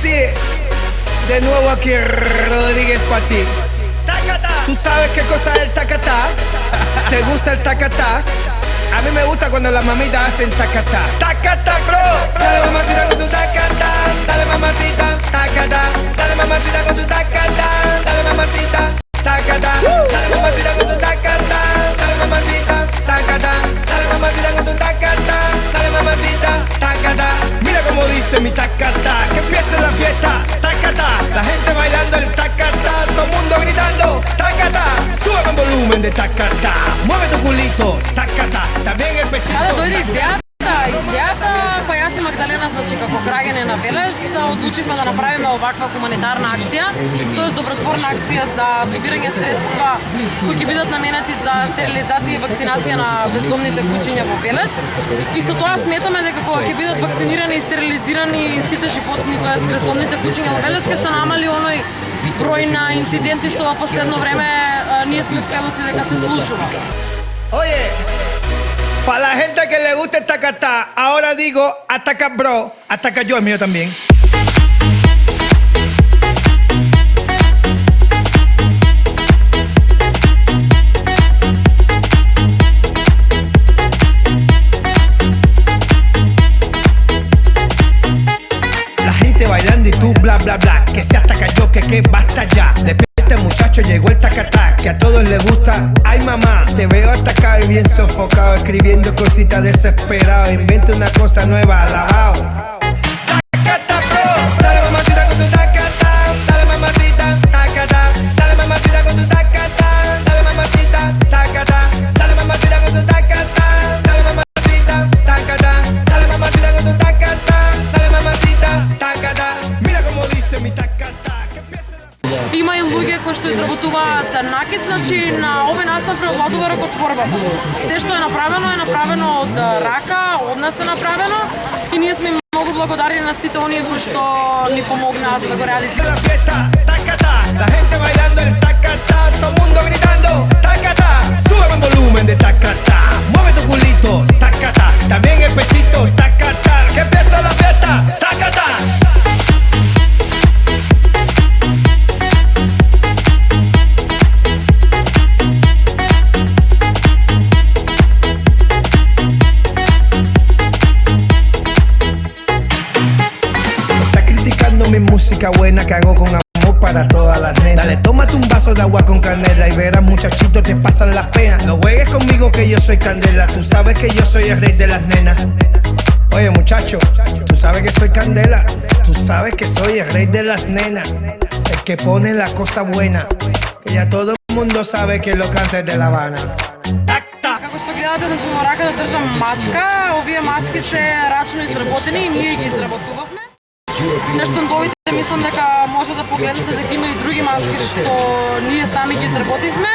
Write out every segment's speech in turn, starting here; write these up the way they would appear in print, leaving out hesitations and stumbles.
sí, de nuevo aquí Rodríguez para ti. ¿Tú sabes qué cosa es el tacatá? ¿Te gusta el tacatá? A mí me gusta cuando las mamitas hacen tacatá. Tacatá, bro. Dale mamacita con tu tacatá. Dale mamacita, tacatá. Dale mamacita con tu tacatá. Dale mamacita, tacatá. Dale mamacita con tu tacatá. Dale mamacita, tacatá. Dale mamacita con tu tacatá. Dale mamacita, tacatá. Mira cómo dice mi tacatá. Que empiece la fiesta, tacatá. La gente bailando el tacatá. Todo el mundo gritando, tacatá. Sube el volumen de tacatá. Mueve tu culito, tacatá. También el pechito. Дойде идеята, па јас и Магдалена, значи како граѓани на Велес, одлучивме да направиме оваква хуманитарна акција, тоест добротворна акција за собирање средства кои ќе бидат наменети за стерилизација и вакцинација на бездомните кучиња во Велес. И со тоа сметаме дека кога ќе бидат вакцинирани и стерилизирани сите животни, тоест бездомните кучиња во Велес, ќе се намали оној број на инциденти што во последно време ние сме сведоци дека се случува. Oye, para la gente que le gusta el tacatá, ahora digo ataca bro, ataca yo, el mío también. La gente bailando y tú bla bla bla, que se ataca yo, que basta ya. Este muchacho llegó el tacatá, que a todos les gusta. Ay mamá, te veo atacado y bien sofocado, escribiendo cositas desesperado. Inventa una cosa nueva, alabao. Tacatá, bro. Dale mamacita con tu tacatá. Dale mamacita, tacatá. Dale mamacita con tu tacatá. Dale mamacita, tacatá. Dale mamacita con tu tacatá. Dale mamacita, tacatá. Dale mamacita con tu tacatá. Dale mamacita, tacatá. Mira cómo dice mi tacatá. Има и луѓе кои што изработуваат накид, значи на овој настан преовладува ракотворбата. Се што е направено од рака, од нас е направено и ние сме многу благодарни на сите оние кои што ни помогнаа за да го реализираме. La gente bailando el tacatá, todo el mundo gritando tacatá. Sube el volumen de tacatá, mueve tu culito, tacatá. También el pechito, tacatá. Que empieza la fiesta, tacatá. Mi música buena que hago con amor para todas las nenas. Dale, tómate un vaso de agua con canela y verás muchachito te pasan las penas. No juegues conmigo que yo soy candela, tú sabes que yo soy el rey de las nenas. Oye muchacho, tú sabes que soy candela, tú sabes que soy el rey de las nenas. El que pone la cosa buena, que ya todo el mundo sabe que lo canta de La Habana. Како што гледате, значи во рака да држам маска, овие маски се рачно изработени и ние ги изработувавме. На штандовите мислам дека може да погледнете дека има и други маски што ние сами ги изработивме.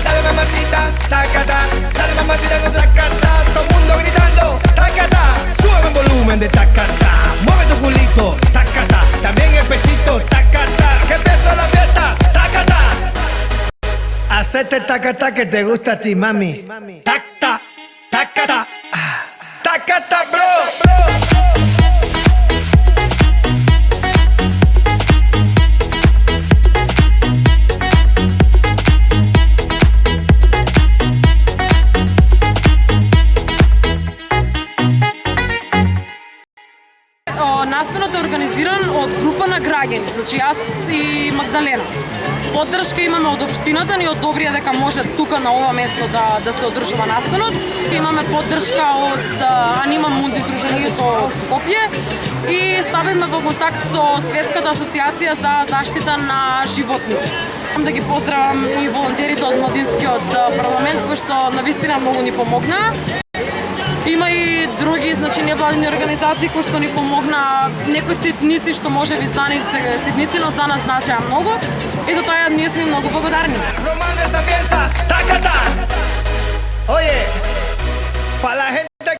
Dale mamacita, tacatá, dale mamacita con tacatá, todo el mundo gritando tacatá. Sube el volumen de tacatá, mueve tu culito, tacatá, también el pechito, tacatá. Que empieza la fiesta, tacatá. Hacete tacatá que te gusta a ti, mami. Tacatá, tacatá, tacatá, bro. Настанот е организиран од група на граѓани, значи јас и Магдалена. Поддршка имаме од општината, ни одобрија дека може тука на ова место да се одржува настанот. Имаме поддршка од Анима Мунди издруженијето од Скопје и ставиме во контакт со Светската асоциација за заштита на животните. Да ги поздравам и волонтерите од Младинскиот парламент кои што навистина многу ни помогнаа. Има и други, значи невладини организации кои што ни помогнаа, некои ситници што може би за нив се ситници, но за нас значеа многу и за тоа ние сме многу благодарни. Oye, para la gente